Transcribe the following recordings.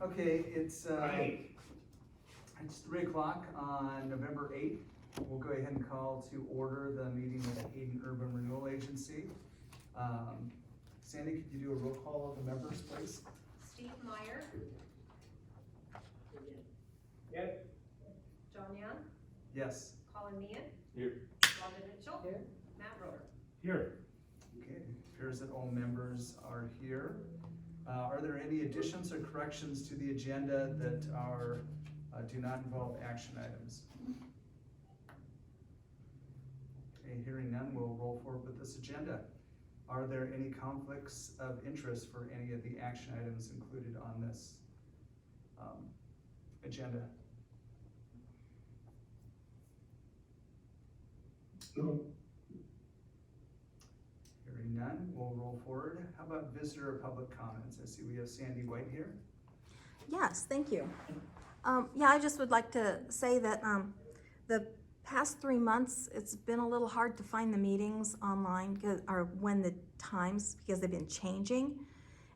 Okay, it's 3 o'clock on November 8th. We'll go ahead and call to order the meeting of the Hayden Urban Renewal Agency. Sandy, could you do a roll call of the members, please? Steve Meyer. Yes. John Young. Yes. Colin Meehan. Here. Robin Mitchell. Here. Matt Roder. Here. Okay, it appears that all members are here. Are there any additions or corrections to the agenda that are, do not involve action items? Okay, hearing none, we'll roll forward with this agenda. Are there any conflicts of interest for any of the action items included on this agenda? No. Hearing none, we'll roll forward. How about visitor or public comments? I see we have Sandy White here. Yes, thank you. Yeah, I just would like to say that the past 3 months, it's been a little hard to find the meetings online, or when the times, because they've been changing.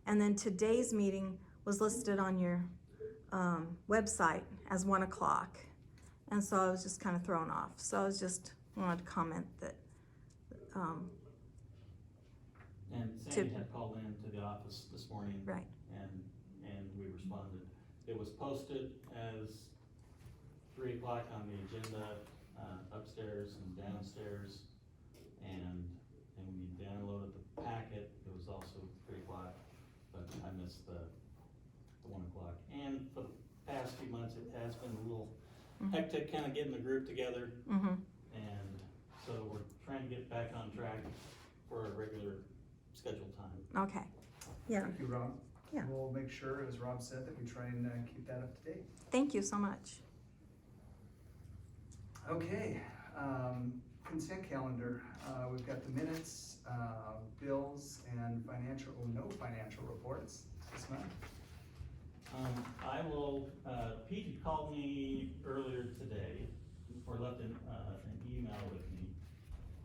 And then today's meeting was listed on your website as 1 o'clock. And so I was just kind of thrown off. So I was just wanted to comment that. And Sandy had called in to the office this morning. Right. And we responded. It was posted as 3 o'clock on the agenda, upstairs and downstairs. And when you downloaded the packet, it was also 3 o'clock, but I missed the 1 o'clock. And for the past few months, it has been a little hectic kind of getting the group together. And so we're trying to get back on track for a regular scheduled time. Okay, yeah, Thank you, Rob. Yeah. We'll make sure, as Rob said, that we try and keep that up to date. thank you so much. Okay, consent calendar. We've got the minutes, bills, and no financial reports this month. I will, Pete had called me earlier today, or left an email with me,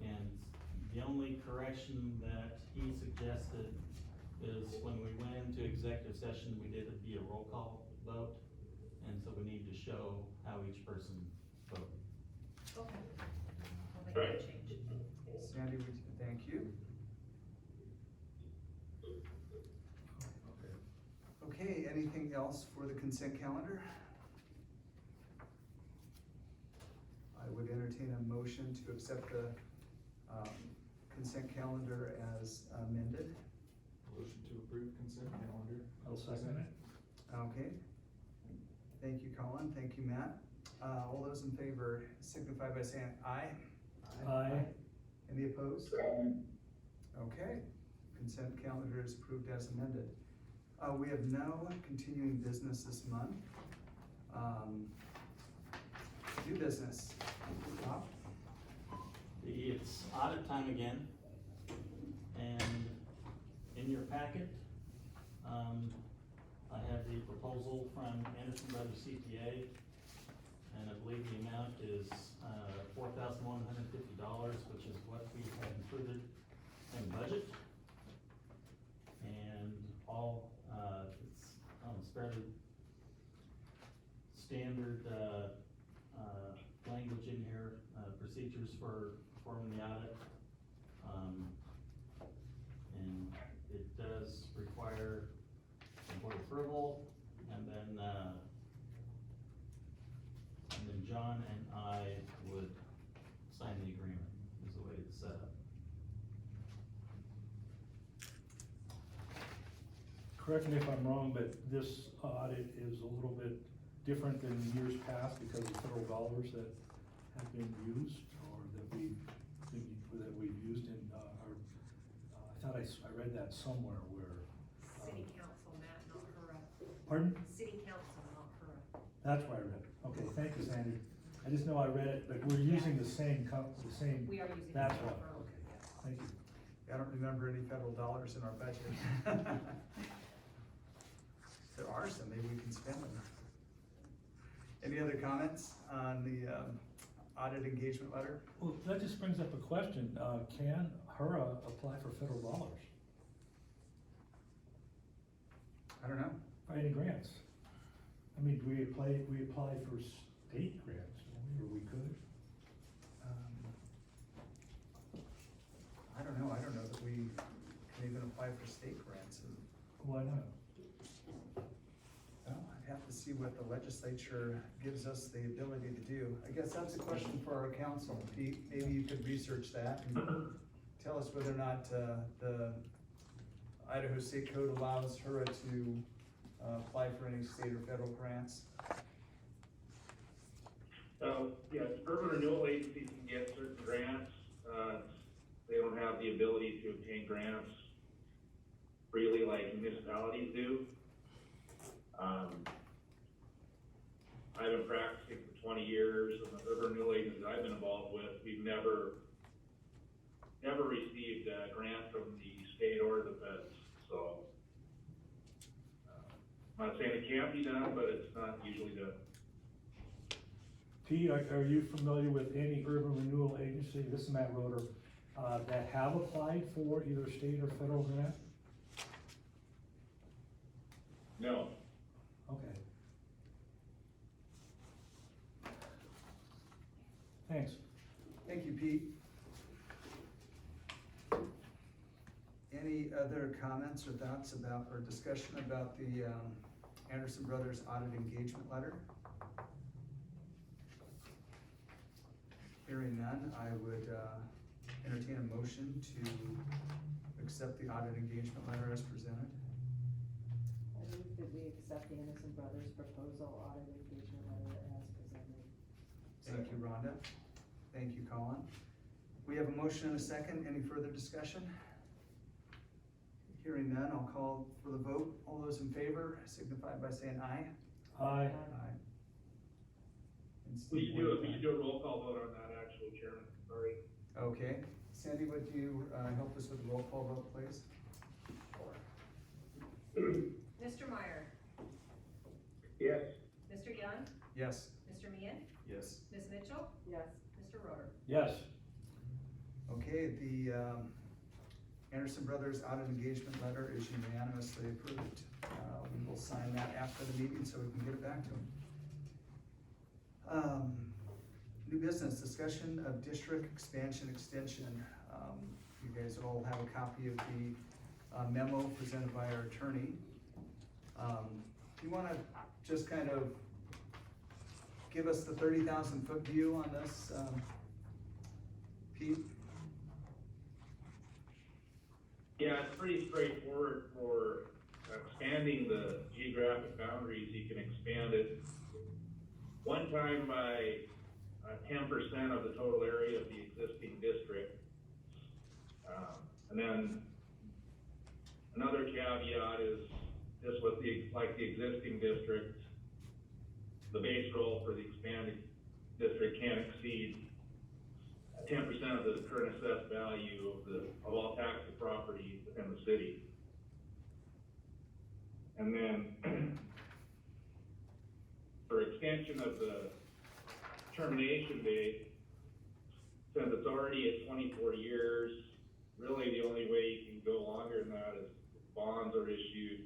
and the only correction that he suggested is when we went into executive session, we did it via roll call vote, and so we need to show how each person voted. Okay. I'll make that change. Sandy, thank you. Okay, anything else for the consent calendar? I would entertain a motion to accept the consent calendar as amended. Motion to approve consent calendar. I'll second it. Okay. Thank you, Colin. Thank you, Matt. All those in favor signify by saying aye. Aye. Any opposed? Okay, consent calendar is approved as amended. We have no continuing business this month. New business. Rob? It's audit time again, and in your packet, I have the proposal from Anderson Brothers CPA, and I believe the amount is $4,150, which is what we have included in the budget. And all, it's fairly standard language in here, procedures for performing the audit. And it does require board approval, and then John and I would sign the agreement, is the way it's set up. Correct me if I'm wrong, but this audit is a little bit different than years past because of federal dollars that have been used, or that we've used in our, I thought I read that somewhere where. City council, Matt, not HURA. Pardon? City council, not HURA. That's where I read it. Okay, thank you, Sandy. I just know I read it, but we're using the same We are using. That's HURA. what, okay, thank you. I don't remember any federal dollars in our budget. If there are some, maybe we can spend them. Any other comments on the audit engagement letter? Well, that just brings up a question. Can HURA apply for federal dollars? I don't know. For any grants? I mean, we apply for state grants, don't we, or we could? I don't know that we can even apply for state grants. Why not? Well, I'd have to see what the legislature gives us the ability to do. I guess that's a question for our council, Pete. Maybe you could research that and tell us whether or not, the Idaho State Code allows HURA to, apply for any state or federal grants. Yes, urban renewal agencies can get certain grants. They don't have the ability to obtain grants freely like municipalities do. I've been practicing for 20 years, and the urban renewal agencies I've been involved with, we've never received a grant from the state or the feds, so. I'm not saying it can't be done, but it's not usually done. T, are you familiar with any urban renewal agency, this is Matt Roeder, that have applied for either state or federal grant? No. Okay. Thanks. Thank you, Pete. Any other comments or thoughts about, or discussion about the Anderson Brothers audit engagement letter? Hearing none, I would entertain a motion to accept the audit engagement letter as presented. I move that we accept the Anderson Brothers proposal audit engagement letter as presented. Thank you, Rhonda. Thank you, Colin. We have a motion and a second. Any further discussion? Hearing none, I'll call for the vote. All those in favor signify by saying aye. Aye. Aye. And We Steve, should do a roll call vote on that, actually, Chairman, sorry. Okay. Sandy, would you help us with the roll call vote, please? Mr. Meyer, Yes. Mr. Young, Yes. Mr. Meehan, Yes. Ms. Mitchell, Yes. Mr. Roeder. Yes. Okay, the Anderson Brothers audit engagement letter is unanimously approved. We will sign that after the meeting so we can get it back to them. New business, discussion of district expansion extension. You guys all have a copy of the memo presented by our attorney. Do you wanna just kind of give us the 30,000-foot view on this, Pete? Yeah, it's pretty straightforward for expanding the geographic boundaries. You can expand it one time by 10% of the total area of the existing district. And then another caveat is just with like the existing district, the base roll for the expanded district can't exceed 10% of the current assessed value of all taxable property within the city. And then for extension of the termination date, since it's already at 24 years, really the only way you can go longer than that is if bonds are issued,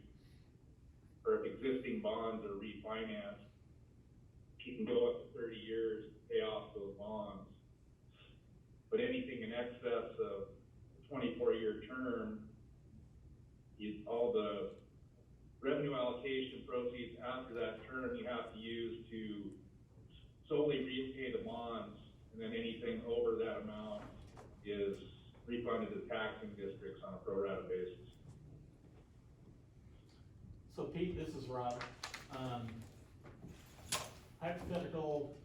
or if existing bonds are refinanced, you can go up to 30 years to pay off those bonds. But anything in excess of a 24-year term, all the revenue allocation proceeds after that term you have to use to solely repay the bonds, and then anything over that amount is refunded to taxing districts on a pro rata basis. So Pete, this is Robert. Hypothetical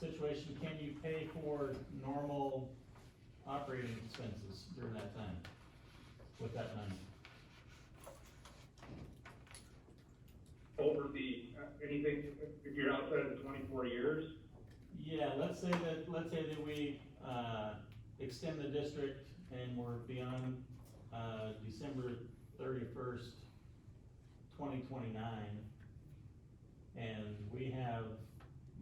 situation, can you pay for normal operating expenses during that time with that money? Over the, anything, if you're outside of the 24 years? Yeah, let's say that we, extend the district and we're beyond, December 31st, 2029. And we have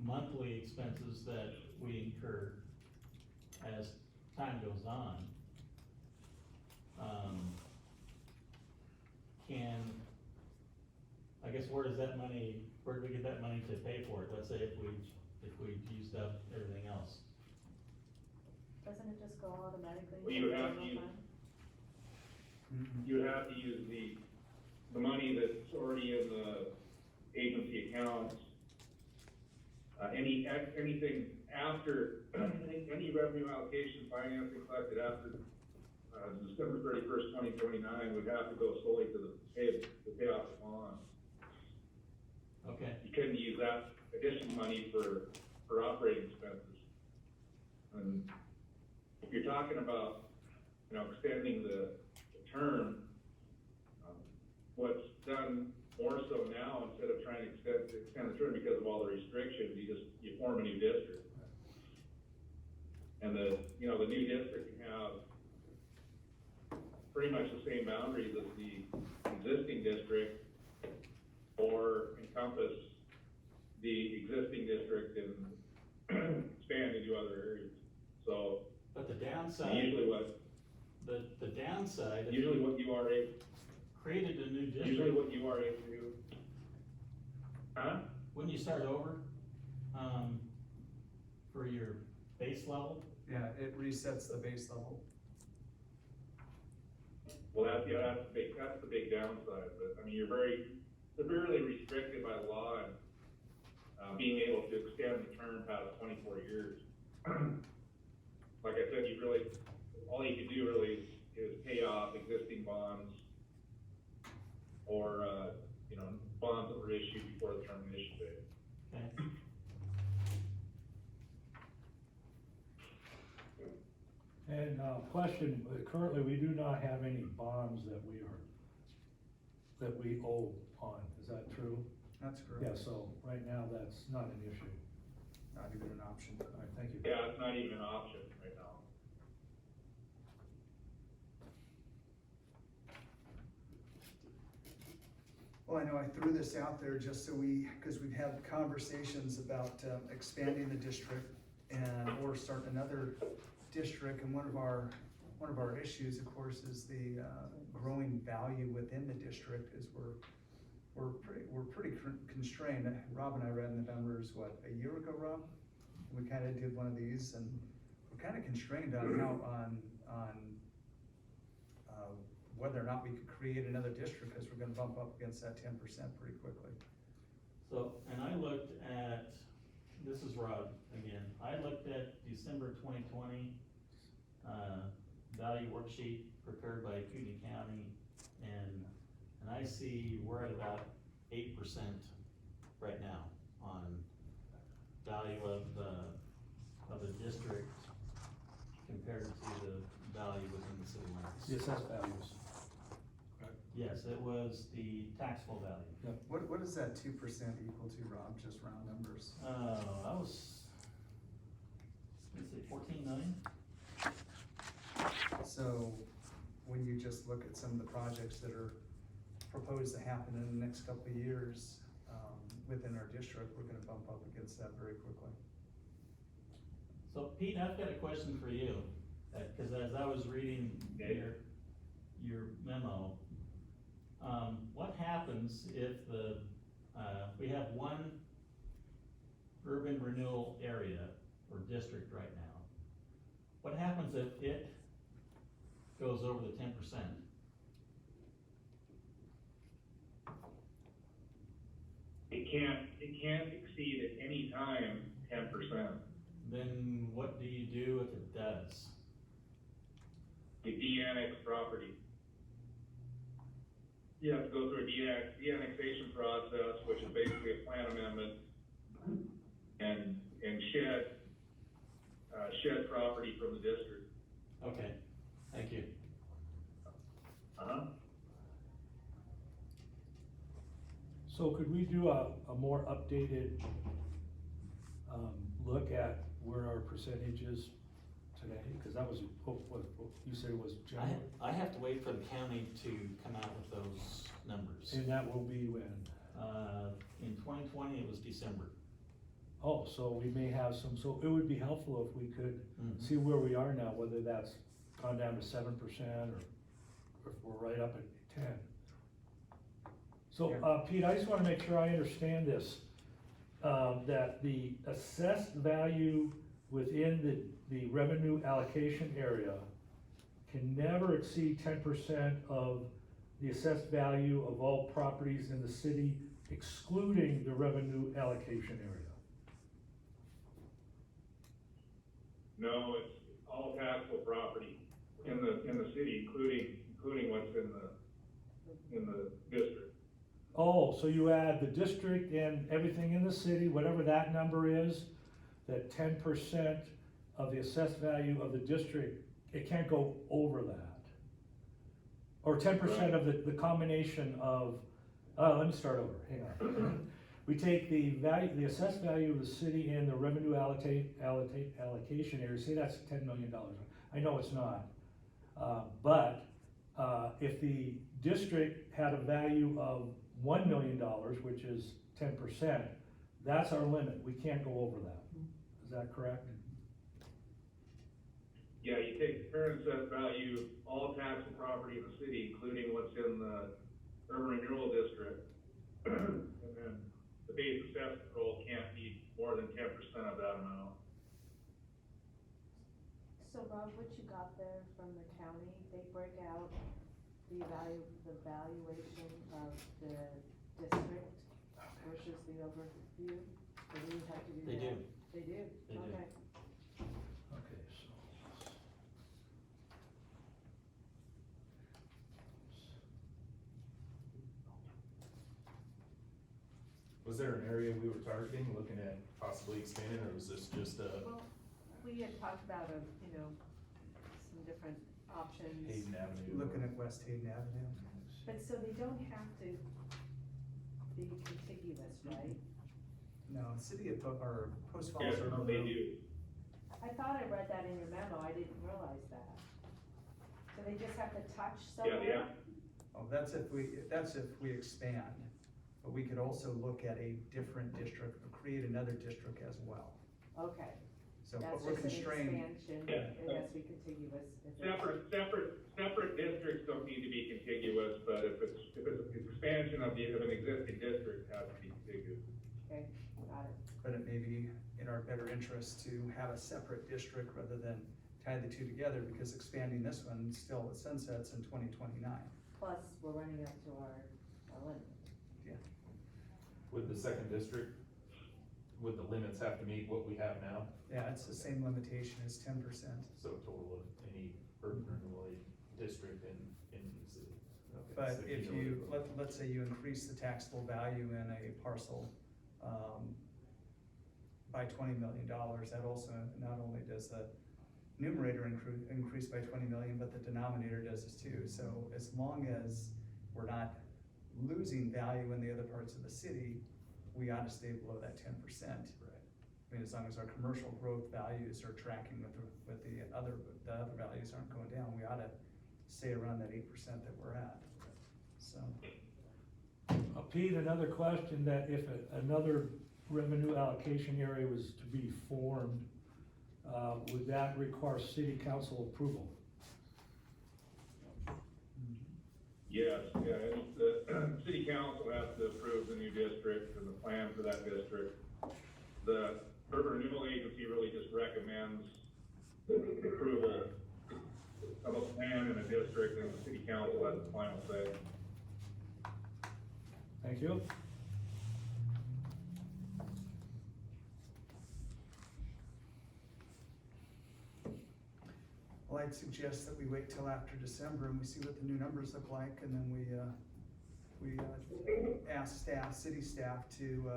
monthly expenses that we incur as time goes on. I guess where does that money, where do we get that money to pay for it? Let's say if we used up everything else. Doesn't it just go automatically? Well, into you the have general to use- fund? You would have to use the money that's already in the agency accounts. Anything after, any revenue allocation financing collected after, December 31st, 2029 would have to go solely to pay off the bond. Okay, You couldn't use that additional money for operating expenses. And if you're talking about, extending the term, what's done more so now, instead of trying to extend the term because of all the restrictions, you form a new district. And the new district can have pretty much the same boundaries as the existing district, or encompass the existing district and expand into other areas. So but the downside, usually what if usually you what you are able, created a new district. usually what you are able to do. Huh? Wouldn't you start over, for your base level? Yeah, it resets the base level. Well, that's the big downside, but I mean, you're very severely restricted by law and, being able to extend the term past 24 years. Like I said, all you can do really is pay off existing bonds or, bonds that were issued before the termination date. Okay, And, question, currently, we do not have any bonds that we owe on, is that true? That's correct. Yeah, so right now, that's not an issue. Not even an option. All right, thank you. Yeah, it's not even an option right now. Well, I know I threw this out there just so because we've had conversations about expanding the district or starting another district, and one of our issues, of course, is the growing value within the district. Is we're pretty constrained. Rob and I ran the numbers, a year ago, Rob? We kind of did one of these, and we're kind of constrained on whether or not we could create another district, because we're gonna bump up against that 10% pretty quickly. so, and I looked at, this is Rod again, I looked at December 2020, value worksheet prepared by Kootenai County, and I see we're at about 8% right now on value of the district compared to the value within the city limits. Yes, that's values. Yes, it was the taxable value. What does that 2% equal to, Rob? Just round numbers. I was, let's say 14 million? So when you just look at some of the projects that are proposed to happen in the next couple of years, within our district, we're gonna bump up against that very quickly. So Pete, I've got a question for you, cause as I was reading your memo, what happens if we have one urban renewal area or district right now? What happens if it goes over the 10%? It can't exceed at any time 10%. Then what do you do if it does? You de-annex property. You have to go through a de-annexation process, which is basically a plan amendment, and shed property from the district. Okay, thank you. So could we do a more updated, look at where our percentage is today? Cause that was, what you said was general, I have to wait for the county to come out with those numbers. and that will be when? In 2020, it was December. Oh, so we may have some, so it would be helpful if we could see where we are now, whether that's gone down to 7% or if we're right up at 10. So, Pete, I just wanna make sure I understand this, that the assessed value within the revenue allocation area can never exceed 10% of the assessed value of all properties in the city, excluding the revenue allocation area. No, it's all taxable property in the city, including what's in the district. Oh, so you add the district and everything in the city, whatever that number is, that 10% of the assessed value of the district, it can't go over that. Or 10% of the combination of, let me start over, hang on. We take the assessed value of the city and the revenue allocation area, say that's $10 million. I know it's not. But if the district had a value of $1 million, which is 10%, that's our limit. We can't go over that. Is that correct? Yeah, you take the current assessed value, all taxable property in the city, including what's in the urban renewal district. And then the base assessment roll can't be more than 10% of that amount. So Rob, what you got there from the county, they break out the valuation of the district versus the overview? Or do you have to do They that? do. They do? They do. Okay. Okay, so. Was there an area we were targeting, looking at possibly expanding, or was this just Well, we had talked about some different options. Hayden Avenue? Looking at West Hayden Avenue. But so they don't have to be contiguous, right? No, City of, or Post Falls Yeah, are. no, they do. I thought I read that in your memo, I didn't realize that. So they just have to touch Yeah, somewhere? yeah. Oh, that's if we expand, but we could also look at a different district, or create another district as well. Okay, So, that's but we're just an constrained, expansion, Yeah. it has to be contiguous. if it's- Separate districts don't need to be contiguous, but if it's expansion of an existing district, it has to be contiguous. Okay, got it. but it may be in our better interest to have a separate district rather than tie the two together, because expanding this one still sunsets in 2029. Plus, we're running up to our limit. With the second district, would the limits have to meet what we have now? Yeah, it's the same limitation as 10%. So total of any urban renewal district in the city. Okay, But so if know you, what- let's say you increase the taxable value in a parcel, by $20 million, that also, not only does the numerator increase by 20 million, but the denominator does this too. So as long as we're not losing value in the other parts of the city, we ought to stay below that 10%. Right. I mean, as long as our commercial growth values are tracking with the other values aren't going down, we ought to stay around that 8% that we're at, so. Pete, another question, that if another revenue allocation area was to be formed, would that require city council approval? Yes, yeah, the city council has to approve the new district and the plan for that district. The urban renewal agency really just recommends approval of a plan in a district, and the city council has the final say. Thank you. Well, I'd suggest that we wait till after December and we see what the new numbers look like, and then we ask city staff to,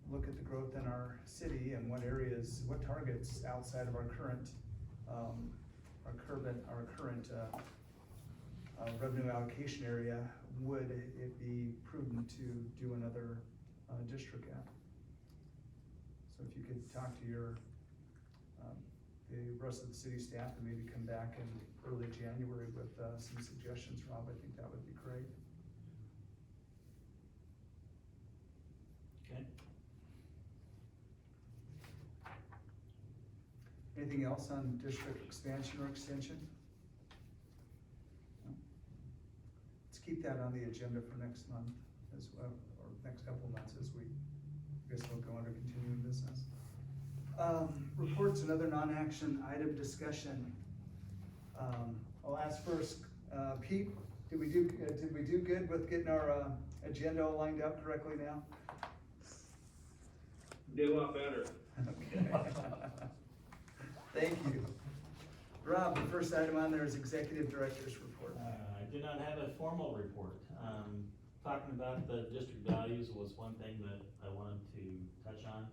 look at the growth in our city and what areas, what targets outside of our current revenue allocation area would it be prudent to do another, district at. So if you could talk to your, the rest of the city staff and maybe come back in early January with, some suggestions, Rob, I think that would be great. Okay. Anything else on district expansion or extension? No? Let's keep that on the agenda for next month. as well, or next couple of months as we, I guess we'll go under continuing business. Reports and other non-action item discussion. I'll ask first, Pete, did we do good with getting our, agenda all lined up correctly now? Did a lot better. Okay. Thank you. Rob, the first item on there is Executive Director's Report. I do not have a formal report. Talking about the district values was one thing that I wanted to touch on.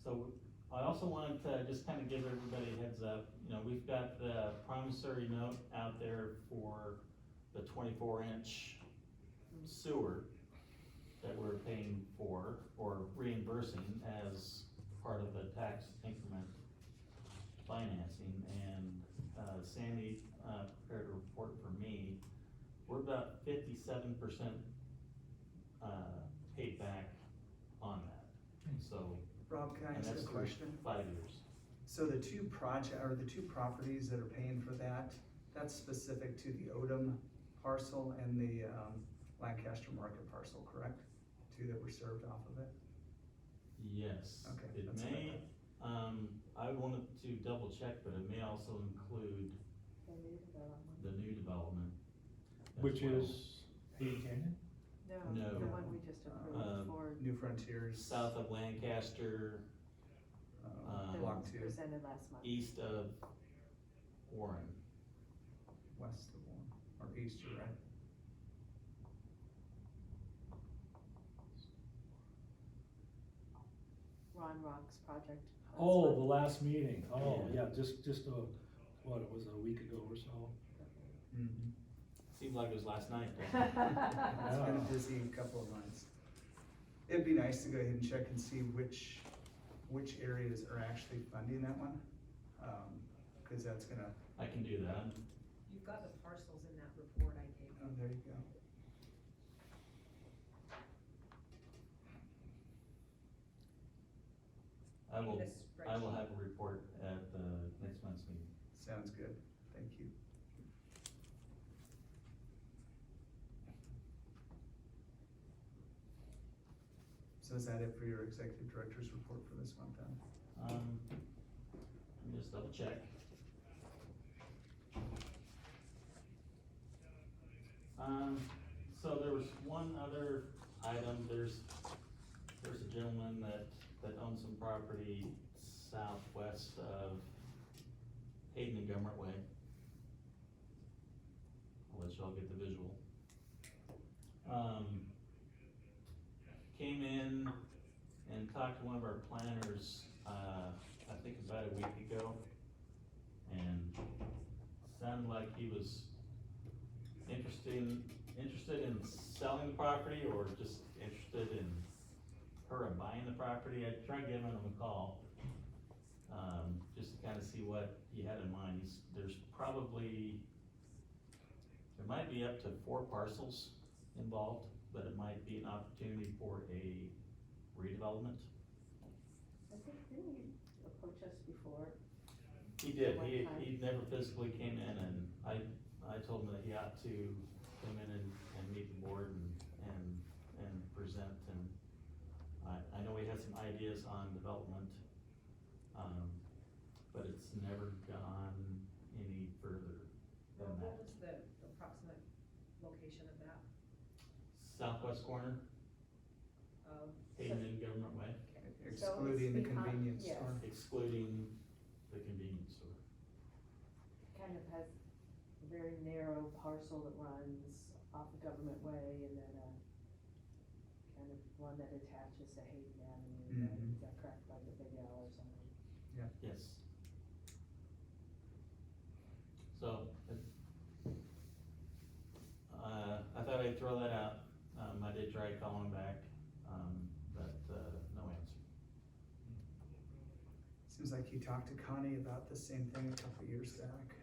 So I also wanted to just kind of give everybody a heads up. You know, we've got the promissory note out there for the 24-inch sewer that we're paying for or reimbursing as part of the tax increment financing. And Sandy prepared a report for me. We're about 57% paid back on that. So, Rob, can I and ask that's a through question? 5 years. So the two properties that are paying for that, that's specific to the Odom parcel and the Lancaster Market parcel, correct? Two that were served off of it? Yes. Okay, It that's what I may, I wanted to double check, but it may also include The new development. the new development. as Which well. is Hayden Canyon? No. The one we just approved for. New Frontiers. South of Lancaster, The Block ones 2, presented last month. east of Warren. west of one, or east, you're right. Ron Rock's project. Oh, the last meeting, oh, Yeah. yeah, just what, it was a week ago or so? Mm-hmm. Seemed like it was last night. It's been a busy couple of months. It'd be nice to go ahead and check and see which areas are actually funding that one. Cause that's gonna, I can do that. You've got the parcels in that report I gave oh, you. there you go. I will, This I will spreadsheet. have a report at the next month's meeting. Sounds good, thank you. So is that it for your executive director's report for this month then? Let me just double check. So there was one other item, there's a gentleman that owns some property southwest of Hayden and Government Way. I'll let y'all get the visual. Came in and talked to one of our planners, I think about a week ago. And sounded like he was interested in selling the property or just interested in her buying the property. I tried giving him a call, just to kind of see what he had in mind. There might be up to 4 parcels involved, but it might be an opportunity for a redevelopment. I think, didn't you approach us before? He did, One time. he never physically came in, and I told him that he ought to come in and meet the board and present, and I know he has some ideas on development, but it's never gone any further than What that. was the approximate location of that? Southwest corner, Of, Hayden and Government Way, Excluding the behind- convenience yes. store. excluding the convenience store. Kind of has a very narrow parcel that runs off of Government Way and then a kind of one that attaches to Hayden Avenue. Mhm. Is that correct, like the Big L or something? Yes. So, I thought I'd throw that out. I did try calling back, but, no answer. Seems like you talked to Connie about the same thing a couple of years back.